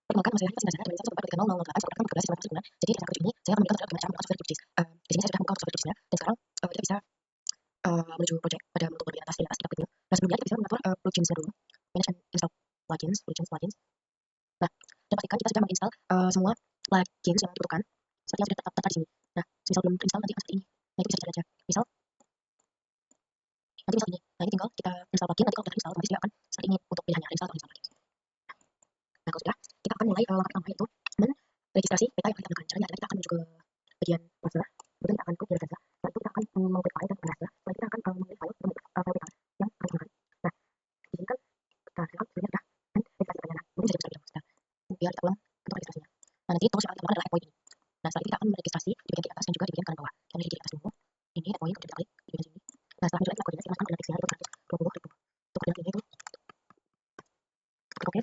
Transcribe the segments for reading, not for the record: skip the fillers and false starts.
Perkenalkan, nama saya Hanifah Sinazara dari Yayasan Sekolah Pendidikan 0008 Sekolah Praktik Berkelas Informasi Guna. Jadi di acara ini saya akan memberikan tutorial bagaimana cara membuka software Cookies. Di sini saya sudah membuka software Cookies-nya dan sekarang kita bisa menuju project pada bentuk bagian atas kita klik menu. Nah sebelumnya kita bisa mengatur plugins-nya dulu. Manage and install plugins. Nah dan pastikan kita sudah menginstal semua plugins yang dibutuhkan seperti yang sudah tertata di sini. Nah misal belum terinstall nanti akan seperti ini. Nah itu bisa dicari aja. Misal nanti misal ini. Nah ini tinggal kita install plugin. Nanti kalau kita install otomatis dia akan seperti ini untuk pilihannya install atau install plugin. Nah kalau sudah kita akan mulai langkah pertama yaitu registrasi peta yang akan kita gunakan. Caranya adalah kita akan menuju ke bagian browser, kemudian kita akan klik di browser, setelah itu kita akan mengklik file dan browser, setelah itu kita akan memilih file untuk file peta yang akan digunakan. Nah di sini kan kita sekarang sebenarnya sudah dan registrasi petanya. Nah mungkin saja bisa kita biar kita ulang untuk registrasinya. Nah nanti tools yang akan kita gunakan adalah AppPoint ini. Nah setelah itu kita akan meregistrasi di bagian kiri atas dan juga di bagian kanan bawah. Kita pilih di kiri atas dulu. Ini AppPoint, kemudian kita klik di bagian sini. Nah setelah muncul kita kodenya, kita masukkan kode deteksinya itu 120.000. Untuk kode deteksinya itu oke,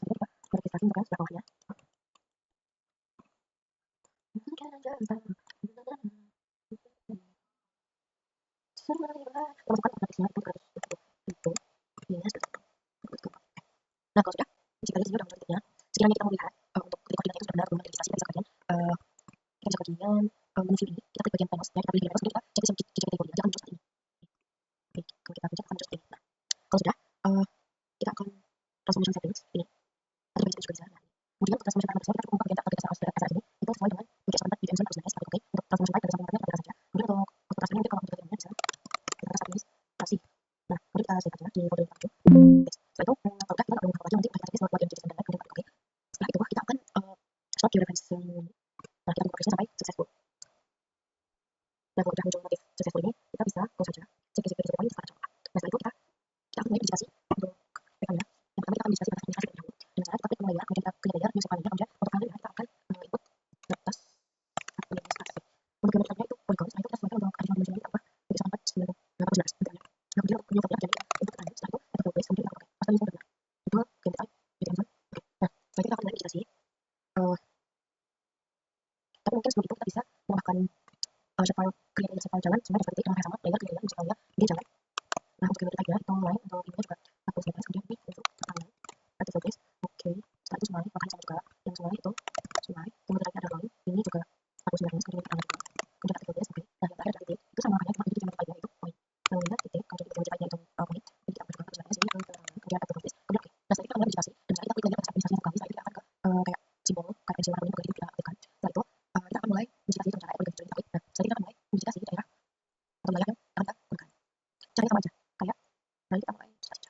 selanjutnya kita meregistrasi untuk yang sebelah bawahnya. Masukkan otomatisnya itu 100 itu ininya itu. Nah kalau sudah jika di sini sudah muncul titiknya, sekiranya kita mau lihat untuk titik koordinatnya itu sudah benar belum registrasi, kita bisa bagian kita bisa bagian menu view ini, kita klik bagian panels, ya kita pilih panels, kemudian kita cek isi kategori, nanti akan muncul seperti ini. Oke, kalau kita pencet akan muncul seperti ini. Nah kalau sudah kita akan transformation settings ini, nanti bagian juga bisa. Nah kemudian untuk transformation parameter kita buka bagian aplikasi SR ini, itu sesuai dengan UTS 4 BDM 19 harus oke. Untuk transformation type dari parameternya kita saja. Kemudian untuk transformation nanti kalau kita bisa kita rasa administrasi. Nah kemudian kita save aja di folder yang kita tuju. Setelah itu kalau kita akan buka aja nanti kita cek semua bagian jadi standar, kemudian oke. Setelah itu kita akan stop your reference. Nah kita buka sampai successful. Nah kalau sudah muncul notif successful ini, kita bisa close saja. Cek isi kita poin sekarang. Nah setelah itu kita akan mulai registrasi untuk PK-nya. Yang pertama kita akan registrasi pada administrasi terlebih dahulu. Dengan cara kita klik menu layer, kemudian kita klik layer new file-nya, kemudian untuk file kita akan input batas administrasi. Untuk gambar itu polygon, setelah itu kita sesuaikan untuk additional dimensionnya apa UTS 4 9 18. Nah kemudian untuk new file jadi input pertanyaan, setelah itu kita copy paste, kemudian kita pakai pas ini sudah benar. Itu gambar type BDM 1. Oke. Nah setelah itu kita akan mulai registrasi. Tapi mungkin sebelum itu kita bisa menambahkan file create file jalan sebenarnya seperti itu, sama layer create layer misalnya ini jalan. Nah untuk gambar kita itu mulai untuk ininya juga aku sebenarnya kemudian ini untuk pertanyaan nanti showcase. Oke, setelah itu semai makanya sama juga yang semai itu semai, kemudian ada rolling ini juga aku sebenarnya kemudian kita juga kemudian kita showcase. Oke, nah yang terakhir ada titik itu sama makanya cuma itu cuma titiknya itu poin, yang lainnya titik kalau titik titiknya itu poin. Jadi kita buka sebenarnya sini kemudian kita showcase kemudian oke. Nah setelah itu kita mulai registrasi dan setelah kita klik lagi atas administrasi kami, setelah itu kita akan ke kayak simbol kayak pensil warna kuning begitu kita aktifkan. Setelah itu kita akan mulai registrasi dengan cara aplikasi kita klik. Nah setelah itu kita akan mulai registrasi di daerah atau layar yang akan kita gunakan. Caranya sama aja kayak nanti kita mulai registrasi.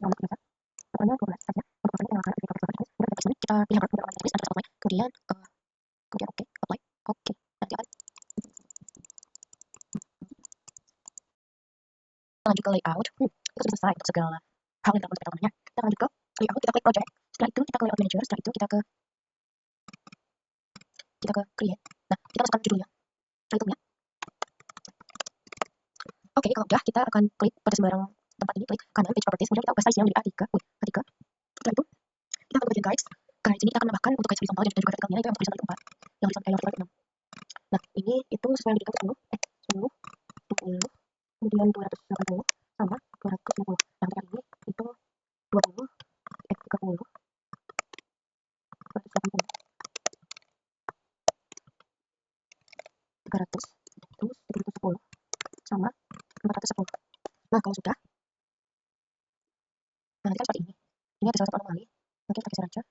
untuk biasa pokoknya 12 saja untuk pasalnya kita akan aktifkan pakai kemudian kita sini kita pilih hard untuk tulis atau apply kemudian kemudian oke apply oke nanti akan lanjut ke layout itu sudah selesai untuk segala hal yang terkait dengan kita lanjut ke layout kita klik project setelah itu kita ke layout manager setelah itu kita ke create nah kita masukkan judulnya titelnya oke kalau udah kita akan klik pada sembarang tempat ini klik kanan page properties kemudian kita ubah size nya menjadi A3 A3 setelah itu kita akan bagian guides ini kita akan menambahkan untuk guides horizontal dan juga vertikalnya itu yang horizontal itu 4 yang horizontal 6 nah ini itu sesuai yang ditentukan 10 20 kemudian 280 sama 250 yang kali ini itu 20 30 180 300 terus 310 sama 410 nah kalau sudah nah nanti kan seperti ini ada salah satu anomali mungkin kita geser aja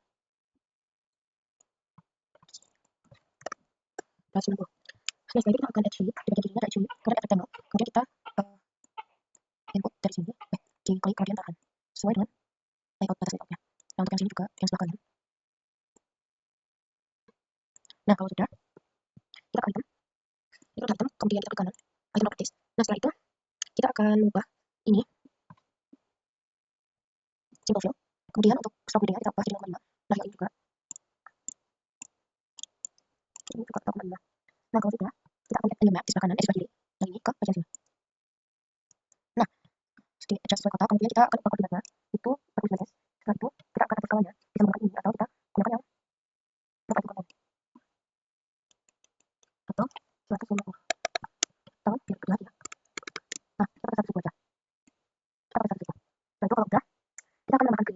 290 nah setelah itu kita akan add shape di bagian kirinya ada shape kemudian add rectangle kemudian kita input dari sini diklik kemudian tahan sesuai dengan layout batas layoutnya nah untuk yang sini juga yang sebelah kanan nah kalau sudah kita akan item kemudian kita klik kanan item properties nah setelah itu kita akan ubah ini simple fill kemudian untuk stroke width-nya kita ubah jadi 0,5 nah yang ini juga 0,5 nah kalau sudah kita akan add new map di sebelah kanan di sebelah kiri yang ini ke bagian sini nah di adjust sesuai kotak kemudian kita akan ubah koordinatnya itu 49 setelah itu kita akan atur skalanya bisa menggunakan ini atau kita gunakan yang dapat icon atau 150 atau biar gede lagi ya nah kita pakai 110 aja kita pakai 110 setelah itu kalau udah kita akan menambahkan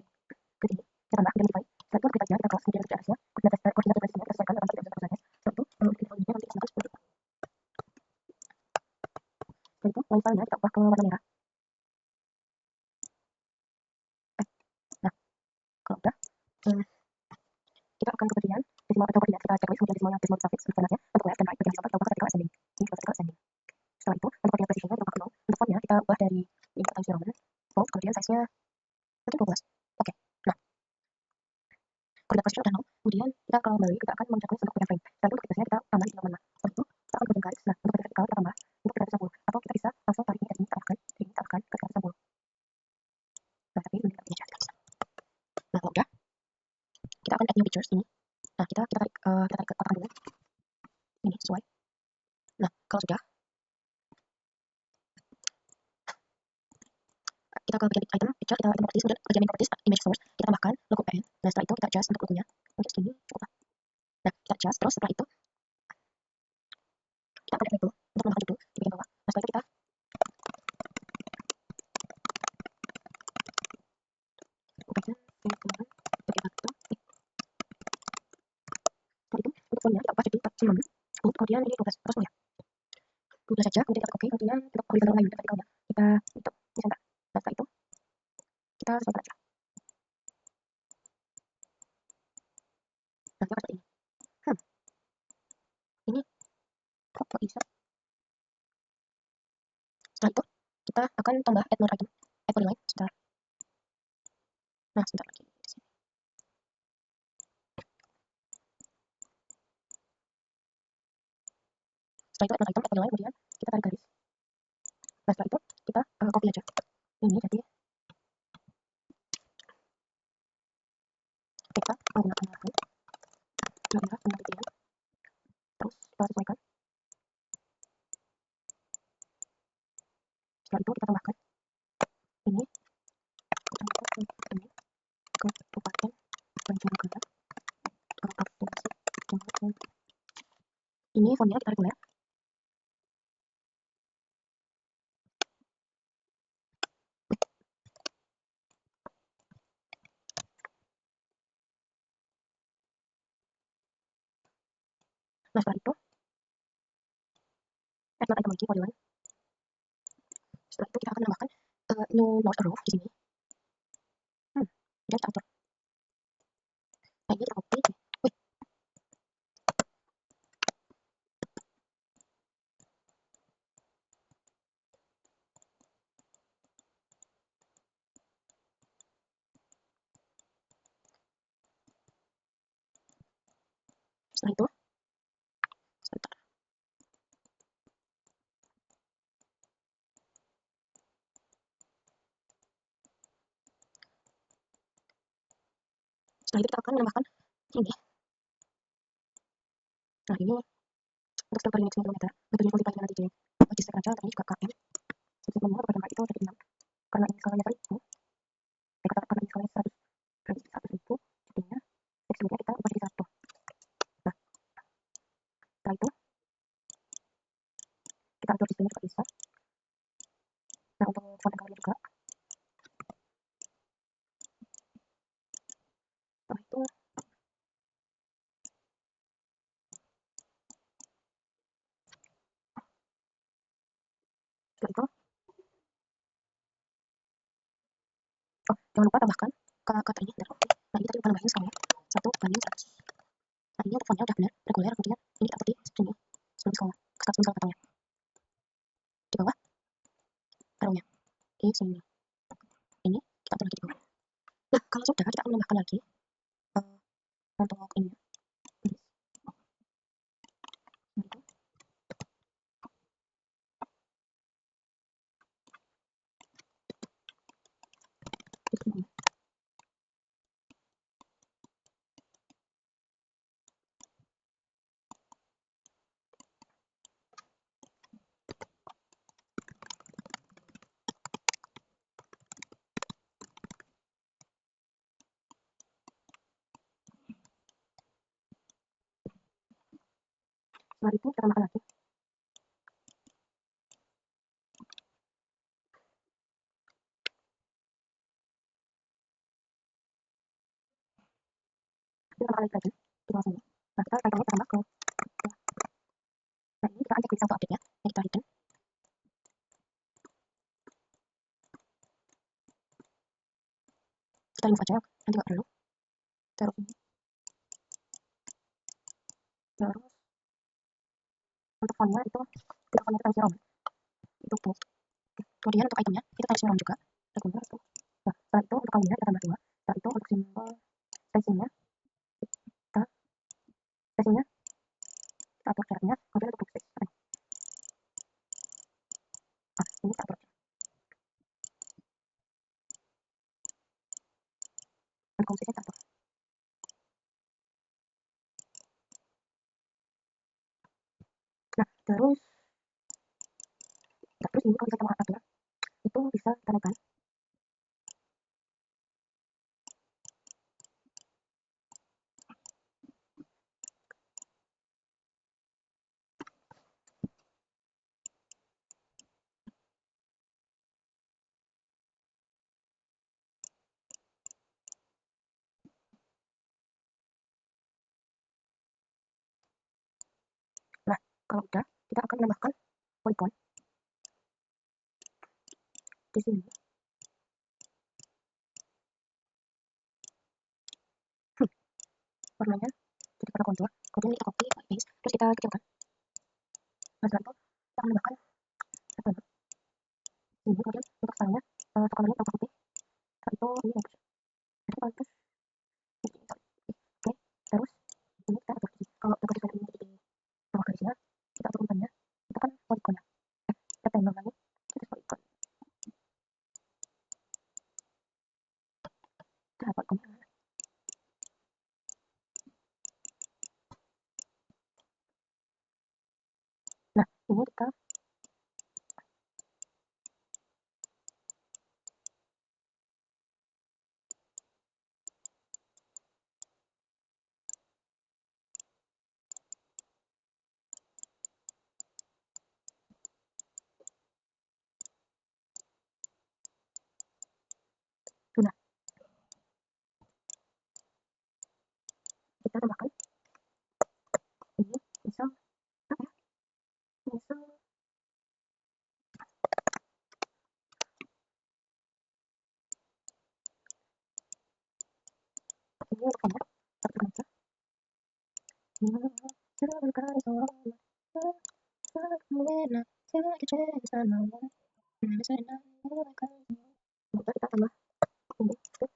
ke sini kita tambah identify setelah itu kita aja kita close kemudian kita atasnya koordinat basisnya kita sesuaikan 8 tidak bisa setelah itu identify nya nanti kita 10 setelah itu line style nya kita ubah ke warna merah nah kalau udah kita akan ke bagian decimal atau koordinat kita checklist kemudian decimalnya decimal suffix formatnya untuk left dan right bagian horizontal kita ubah ke vertical ascending ini juga vertical ascending setelah itu untuk koordinat precisionnya kita ubah ke 0 untuk fontnya kita ubah dari input times Roman bold kemudian size nya itu 12 oke nah koordinat position udah 0 kemudian kita kembali kita akan men-checklist untuk bagian frame setelah itu untuk detailnya kita tambah di 0,5 setelah itu kita akan ke bagian guides nah untuk bagian vertikal kita tambah untuk 310 atau kita bisa langsung tarik ini tambahkan ke 310 nah tapi ini kita pilih aja nah kalau udah kita akan add new pictures ini nah kita tarik ke kotak dulu ini sesuai nah kalau sudah kita ke bagian item picture kita item properties kemudian bagian properties image source kita tambahkan logo pen nah setelah itu kita adjust untuk logonya untuk segini cukup lah nah kita adjust terus setelah itu kita akan add label untuk menambahkan judul di bagian bawah nah setelah itu kita ubahkan background bagian bawah setelah itu untuk fontnya kita ubah jadi maximum bold kemudian ini 12 terus ya 12 saja kemudian kita oke kemudian untuk horizontal line vertikalnya kita tutup di center nah setelah itu kita sesuaikan aja nanti akan seperti ini ini kok bisa setelah itu kita akan tambah add more item add more line sebentar nah sebentar lagi di sini setelah itu add more item add more line kemudian kita tarik garis nah setelah itu kita copy aja ini jadi kita menggunakan marker merah penelitian terus kita sesuaikan setelah itu kita tambahkan ini ini Kabupaten Banjarnegara provinsi ini fontnya kita reguler nah setelah itu add more item lagi polyline setelah itu kita akan menambahkan new node row di sini dan kita atur nah ini kita copy wih Setelah itu, sebentar. Setelah itu kita akan menambahkan ini. Nah, ini untuk step per unit kilometer, untuk unit multiplier nanti di step kerja, ini juga KM. Sedikit menurut pada itu jadi 6. Karena ini skalanya 1000, karena ini skalanya 100, berarti 100.000, jadinya X kita ubah jadi 1. Nah, setelah itu, kita atur displaynya juga bisa. Nah, untuk font colornya juga. Setelah itu, oh, jangan lupa tambahkan kata ini. Nah, ini tadi lupa nambahin skalanya 1/100. Nah, ini untuk fontnya udah benar, reguler, kemudian ini kita atur di sini, sebelum skala katanya. Di bawah, taruhnya di sini. Ini kita atur lagi di bawah. Nah, kalau sudah, kita akan menambahkan lagi untuk ini. Setelah itu, kita tambahkan lagi. Kita tambahkan lagi di bawah sini. Nah, kita itemnya kita tambah ke. Nah, ini kita akan cek auto update ya. Yang kita hidden. Kita remove aja, nanti nggak perlu. Terus ini. Terus untuk fontnya itu, kita fontnya times round. Itu bold. Kemudian untuk itemnya, kita times round juga. Regular itu. Nah, setelah itu untuk kamunya kita tambah 2. Setelah itu untuk simbol spacingnya, kita atur jaraknya. Kemudian untuk box space. Nah, ini kita atur. Untuk komposisi kita atur. Nah, terus ini kalau kita mau atur, itu bisa kita naikkan. Nah, kalau udah, kita akan menambahkan polygon di sini. Warnanya jadi warna kontur. Kemudian kita copy, paste, terus kita kecilkan. Nah, setelah itu kita akan menambahkan ini. Kemudian untuk stylenya, colornya kita putih. Setelah itu ini bagus. Jadi kalau itu, oke. Terus ini kita atur di kalau untuk desain ini di bawah garisnya, kita atur urutannya. Kita kan polygonnya. Rectangle lagi, kita polygon. Kita polygon. Nah, ini kita sudah. Kita tambahkan ini misal apa ya? Misal ini untuk fontnya, satu aja. Kita tambah ini itu.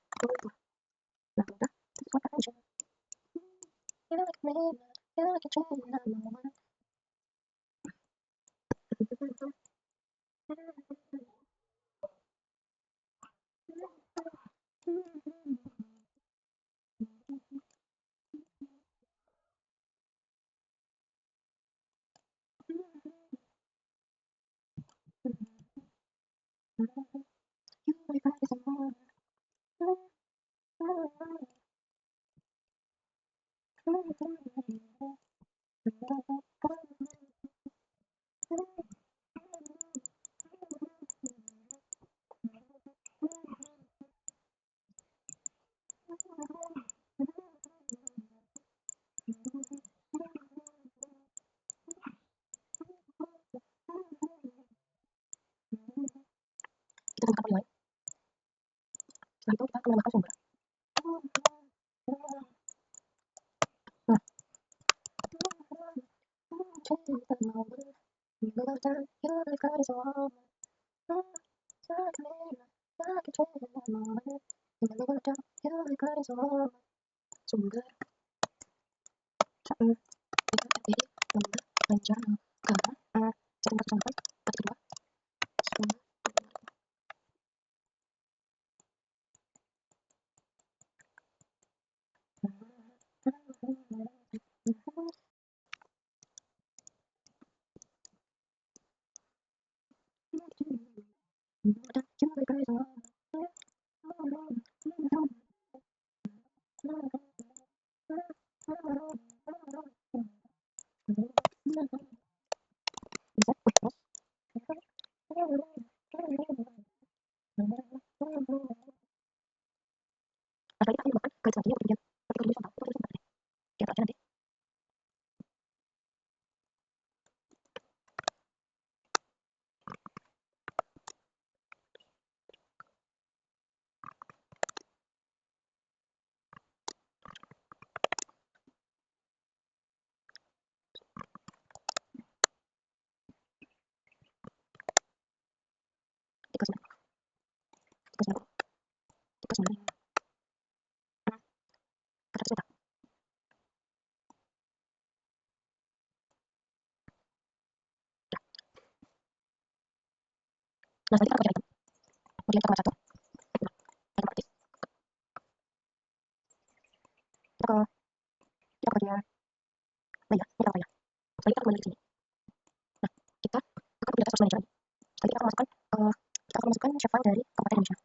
Nah, udah, terus aja. Kita tambahkan penilaian. Setelah itu kita akan menambahkan sumber. Nah, sumber jadi lembah lancar karena sering terjemahkan arti kedua sumber apalagi kita tambahkan garis lagi untuk kemudian nanti kalau dia contoh itu lihat aja nanti tiga sembilan tiga sembilan tiga sembilan kata sudah. Nah nanti kita pakai item kemudian kita satu item artis kita ke bagian layer ini apa ya setelah kita kembali ke sini nah kita akan pindah ke source manager lagi setelah kita akan masukkan kita akan masukkan shape file dari Kabupaten Indonesia.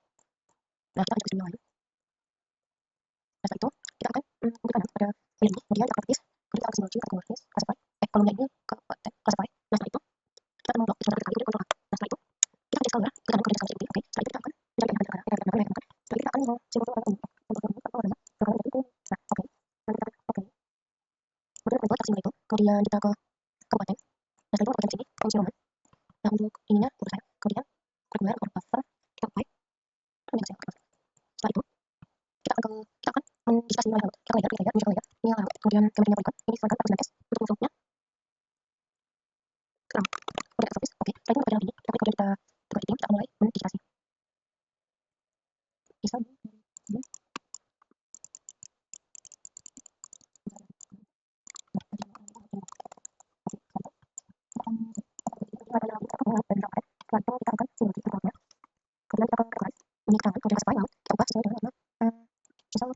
Nah kita lanjut ke sini lagi. Nah setelah itu kita akan bukan pada ini kemudian kita artis kemudian kita akan simbol kategoris classify kolomnya ini ke classify. Nah setelah itu kita akan memblok sebentar kali kemudian kontrol A. Nah setelah itu kita akan skala kita akan kerja seperti ini oke setelah itu kita akan mencari yang setelah itu kita akan simbol untuk apa namanya program itu nah oke nanti kita oke kemudian kita buat simbol itu kemudian kita ke kabupaten nah setelah itu kabupaten sini kunci Roman nah untuk ininya untuk saya kemudian regular or buffer kita apply setelah itu kita akan mendiskusi nilai layout kita layout nilai layout kemudian kemudian polygon ini disesuaikan 49s untuk musuhnya kemudian service oke setelah itu pada ini tapi kemudian kita buka editing kita akan mulai mendiskusi bisa setelah itu kita akan simbol kemudian kita akan recognize ini keterangan kemudian classify laut kita ubah sesuai dengan nama misal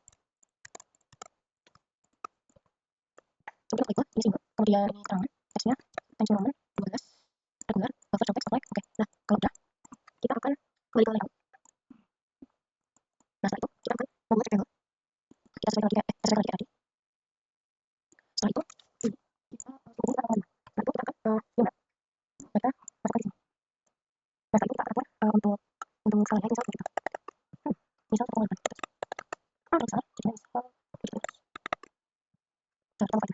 kemudian itu ini simbol kemudian ini keterangan teksnya Times Roman 12 regular buffer context apply oke nah kalau udah kita akan kembali ke layout nah setelah itu kita akan membuat rectangle kita sesuaikan lagi tadi setelah itu kita kita akan nah itu kita akan gambar kita masukkan di sini nah setelah itu kita akan atur untuk skalanya misal kita misal 1,8 kalau salah jadinya misal gitu nah kita buka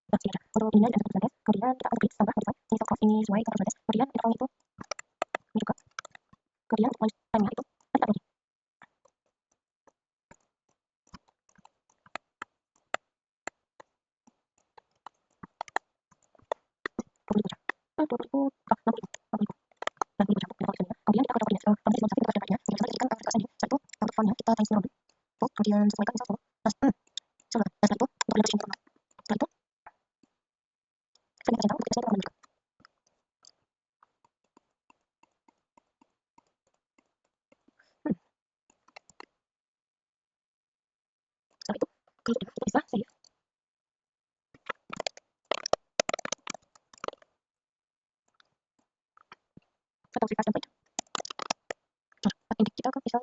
nah sini ada untuk ininya dan persentage kemudian kita akan klik tambah modify ini cost ini sesuai dengan persentage kemudian interval itu ini juga kemudian untuk time-nya itu nanti lagi 20 jam 20 oh 60 jam kemudian kita akan dapat kemudian kita akan dapat tempatnya jadi kita jadikan vertikal ascending setelah itu untuk fontnya kita times 0 full kemudian sesuaikan misal 10 nah setelah itu untuk orientasi informal setelah itu saya minta centang untuk kita menunjukkan setelah itu kalau sudah kita bisa save atau request template. Nah, add index kita ke misal